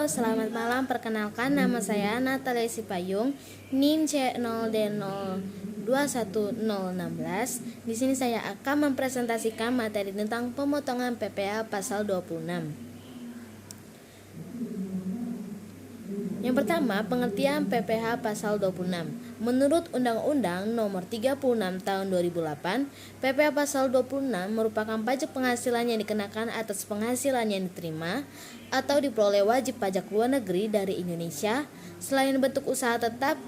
selamat malam. Perkenalkan, nama saya Natalia Sipayung, NIM C0D021016. Di sini saya akan mempresentasikan materi tentang pemotongan PPh pasal 26. Yang pertama, pengertian PPh pasal 26. Menurut Undang-Undang Nomor 36 Tahun 2008, PPh pasal 26 merupakan pajak penghasilan yang dikenakan atas penghasilan yang diterima atau diperoleh wajib pajak luar negeri dari Indonesia selain bentuk usaha tetap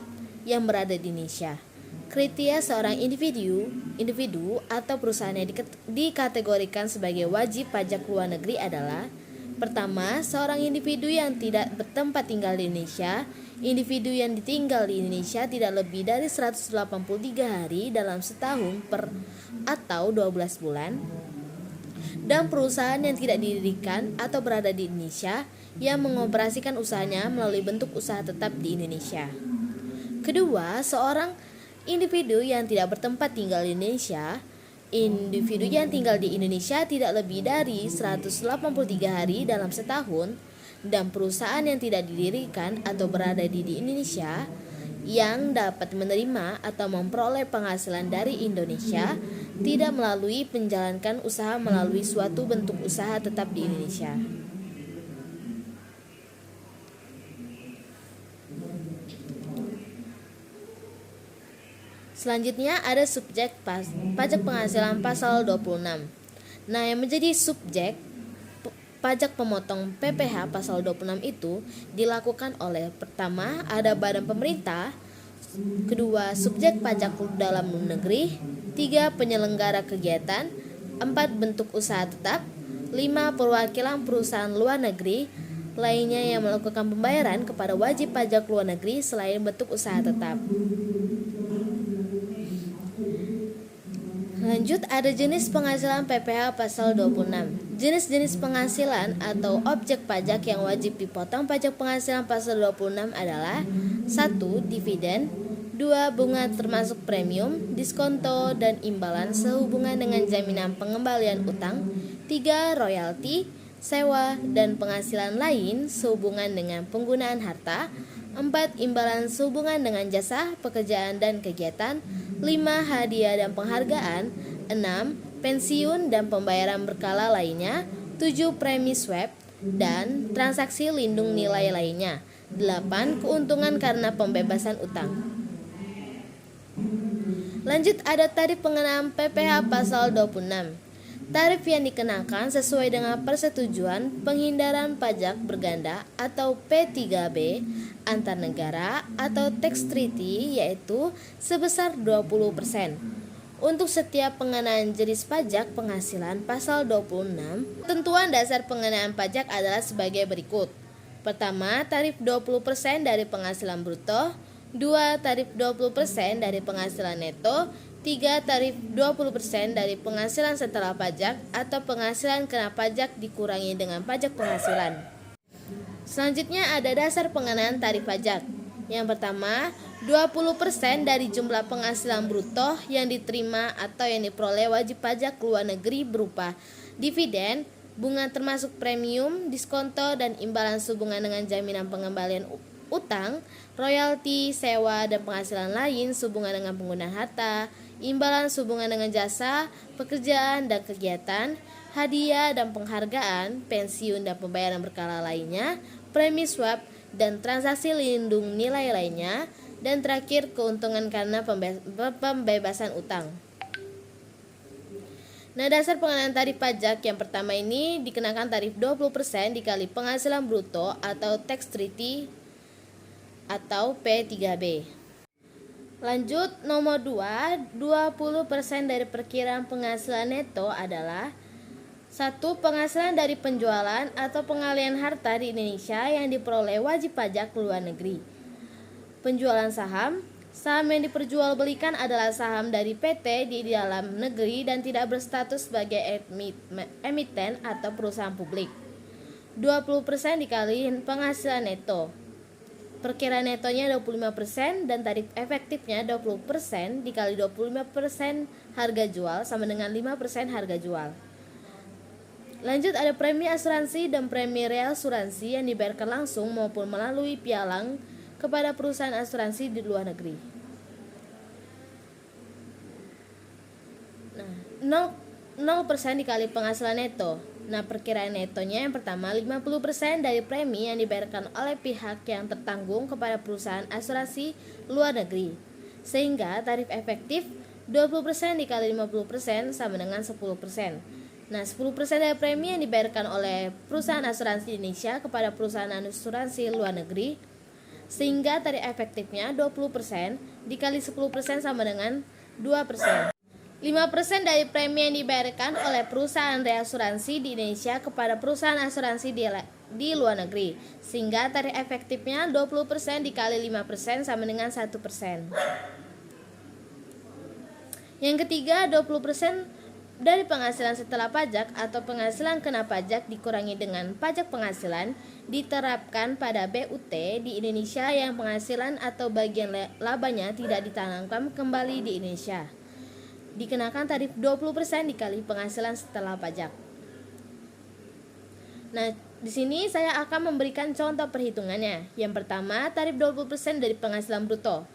yang berada di Indonesia. Kriteria seorang individu atau perusahaan yang dikategorikan sebagai wajib pajak luar negeri adalah: pertama, seorang individu yang tidak bertempat tinggal di Indonesia. Individu yang ditinggal di Indonesia tidak lebih dari 183 hari dalam setahun atau 12 bulan. Dan perusahaan yang tidak didirikan atau berada di Indonesia yang mengoperasikan usahanya melalui bentuk usaha tetap di Indonesia. Kedua, seorang individu yang tidak bertempat tinggal di Indonesia. Individu yang tinggal di Indonesia tidak lebih dari 183 hari dalam setahun, dan perusahaan yang tidak didirikan atau berada di Indonesia yang dapat menerima atau memperoleh penghasilan dari Indonesia tidak melalui menjalankan usaha melalui suatu bentuk usaha tetap di Indonesia. Selanjutnya ada subjek pajak penghasilan pasal 26. Nah, yang menjadi subjek pajak pemotong PPh pasal 26 itu dilakukan oleh: pertama, ada badan pemerintah; kedua, subjek pajak dalam negeri; tiga, penyelenggara kegiatan; empat, bentuk usaha tetap; lima, perwakilan perusahaan luar negeri lainnya yang melakukan pembayaran kepada wajib pajak luar negeri selain bentuk usaha tetap. Lanjut, ada jenis penghasilan PPh pasal 26. Jenis-jenis penghasilan atau objek pajak yang wajib dipotong pajak penghasilan pasal 26 adalah: 1. Dividen; 2. Bunga termasuk premium, diskonto, dan imbalan sehubungan dengan jaminan pengembalian utang; 3. Royalti, sewa, dan penghasilan lain sehubungan dengan penggunaan harta; 4. Imbalan sehubungan dengan jasa, pekerjaan, dan kegiatan; 5. Hadiah dan penghargaan; 6. Pensiun dan pembayaran berkala lainnya; 7. Premi swab dan transaksi lindung nilai lainnya; 8. Keuntungan karena pembebasan utang. Lanjut, ada tarif pengenaan PPh pasal 26. Tarif yang dikenakan sesuai dengan persetujuan penghindaran pajak berganda atau P3B antar negara atau tax treaty, yaitu sebesar 20%. Untuk setiap pengenaan jenis pajak penghasilan pasal 26, ketentuan dasar pengenaan pajak adalah sebagai berikut. Pertama, tarif 20% dari penghasilan bruto; 2. Tarif 20% dari penghasilan neto; 3. Tarif 20% dari penghasilan setelah pajak atau penghasilan kena pajak dikurangi dengan pajak penghasilan. Selanjutnya ada dasar pengenaan tarif pajak. Yang pertama, 20% dari jumlah penghasilan bruto yang diterima atau yang diperoleh wajib pajak luar negeri berupa dividen, bunga termasuk premium, diskonto, dan imbalan sehubungan dengan jaminan pengembalian utang, royalti, sewa, dan penghasilan lain sehubungan dengan penggunaan harta, imbalan sehubungan dengan jasa, pekerjaan, dan kegiatan, hadiah dan penghargaan, pensiun dan pembayaran berkala lainnya, premi swab, dan transaksi lindung nilai lainnya, dan terakhir, keuntungan karena pembebasan utang. Nah, dasar pengenaan tarif pajak yang pertama ini dikenakan tarif 20% dikali penghasilan bruto atau tax treaty atau P3B. Lanjut, nomor 2, 20% dari perkiraan penghasilan neto adalah: 1. Penghasilan dari penjualan atau pengalihan harta di Indonesia yang diperoleh wajib pajak luar negeri. Penjualan saham. Saham yang diperjualbelikan adalah saham dari PT di dalam negeri dan tidak berstatus sebagai emiten atau perusahaan publik. 20% dikali penghasilan neto. Perkiraan netonya 25% dan tarif efektifnya 20% dikali 25% harga jual sama dengan 5% harga jual. Lanjut, ada premi asuransi dan premi reasuransi yang dibayarkan langsung maupun melalui pialang kepada perusahaan asuransi di luar negeri. Nah, 0% dikali penghasilan neto. Nah, perkiraan netonya yang pertama 50% dari premi yang dibayarkan oleh pihak yang tertanggung kepada perusahaan asuransi luar negeri. Sehingga tarif efektif 20% dikali 50% sama dengan 10%. Nah, 10% dari premi yang dibayarkan oleh perusahaan asuransi Indonesia kepada perusahaan asuransi luar negeri. Sehingga tarif efektifnya 20% dikali 10% sama dengan 2%. 5% dari premi yang dibayarkan oleh perusahaan reasuransi di Indonesia kepada perusahaan asuransi di luar negeri. Sehingga tarif efektifnya 20% dikali 5% sama dengan 1%. Yang ketiga, 20% dari penghasilan setelah pajak atau penghasilan kena pajak dikurangi dengan pajak penghasilan diterapkan pada BUT di Indonesia yang penghasilan atau bagian labanya tidak ditanamkan kembali di Indonesia. Dikenakan tarif 20% dikali penghasilan setelah pajak. Nah, di sini saya akan memberikan contoh perhitungannya. Yang pertama, tarif 20% dari penghasilan bruto.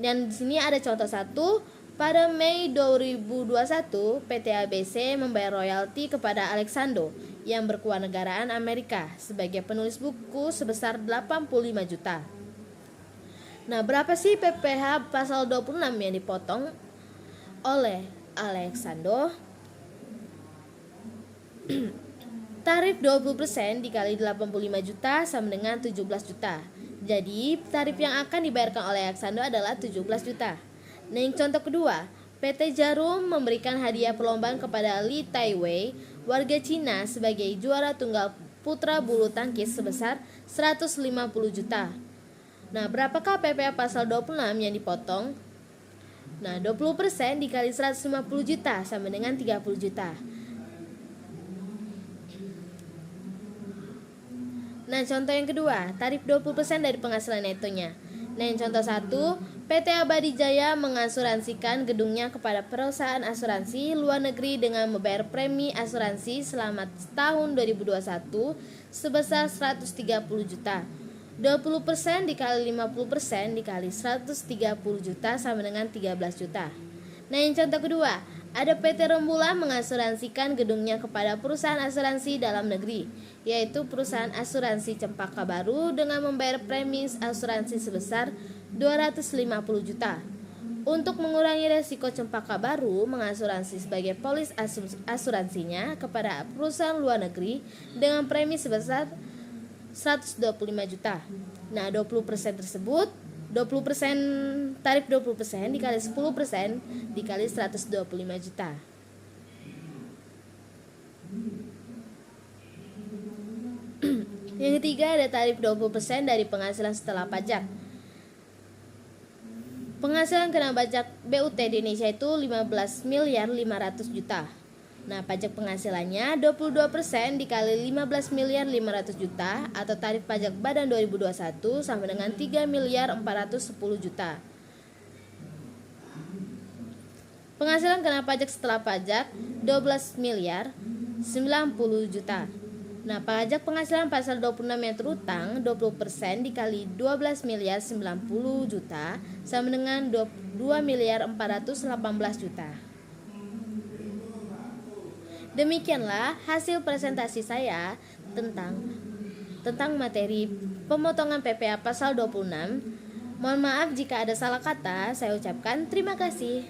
Dan di sini ada contoh 1. Pada Mei 2021, PT ABC membayar royalti kepada Alexandro yang berkewarganegaraan Amerika sebagai penulis buku sebesar 85 juta. Nah, berapa sih PPh pasal 26 yang dipotong oleh Alexandro? Tarif 20% dikali 85 juta sama dengan 17 juta. Jadi tarif yang akan dibayarkan oleh Alexandro adalah 17 juta. Nah, yang contoh kedua, PT Jarum memberikan hadiah perlombaan kepada Li Taiwei, warga Cina, sebagai juara tunggal putra bulu tangkis sebesar 150 juta. Nah, berapakah PPh pasal 26 yang dipotong? Nah, 20% dikali 150 juta sama dengan 30 juta. Nah, contoh yang kedua, tarif 20% dari penghasilan netonya. Nah, yang contoh 1, PT Abadi Jaya mengasuransikan gedungnya kepada perusahaan asuransi luar negeri dengan membayar premi asuransi selama tahun 2021 sebesar 130 juta. 20% dikali 50% dikali 130 juta sama dengan 13 juta. Nah, yang contoh kedua, ada PT Rembulan mengasuransikan gedungnya kepada perusahaan asuransi dalam negeri, yaitu perusahaan asuransi Cempaka Baru dengan membayar premi asuransi sebesar 250 juta. Untuk mengurangi resiko Cempaka Baru mengasuransi sebagai polis asuransinya kepada perusahaan luar negeri dengan premi sebesar 125 juta. Nah, 20% tersebut 20% tarif 20% dikali 10% dikali 125 juta. Yang ketiga, ada tarif 20% dari penghasilan setelah pajak. Penghasilan kena pajak BUT di Indonesia itu 15 miliar 500 juta. Nah, pajak penghasilannya 22% dikali 15 miliar 500 juta atau tarif pajak Badan 2021 sama dengan 3 miliar 410 juta. Penghasilan kena pajak setelah pajak 12 miliar 90 juta. Nah, pajak penghasilan pasal 26 yang terutang 20% dikali 12 miliar 90 juta sama dengan 2 miliar 418 juta. Demikianlah hasil presentasi saya tentang materi pemotongan PPh pasal 26. Mohon maaf jika ada salah kata. Saya ucapkan terima kasih.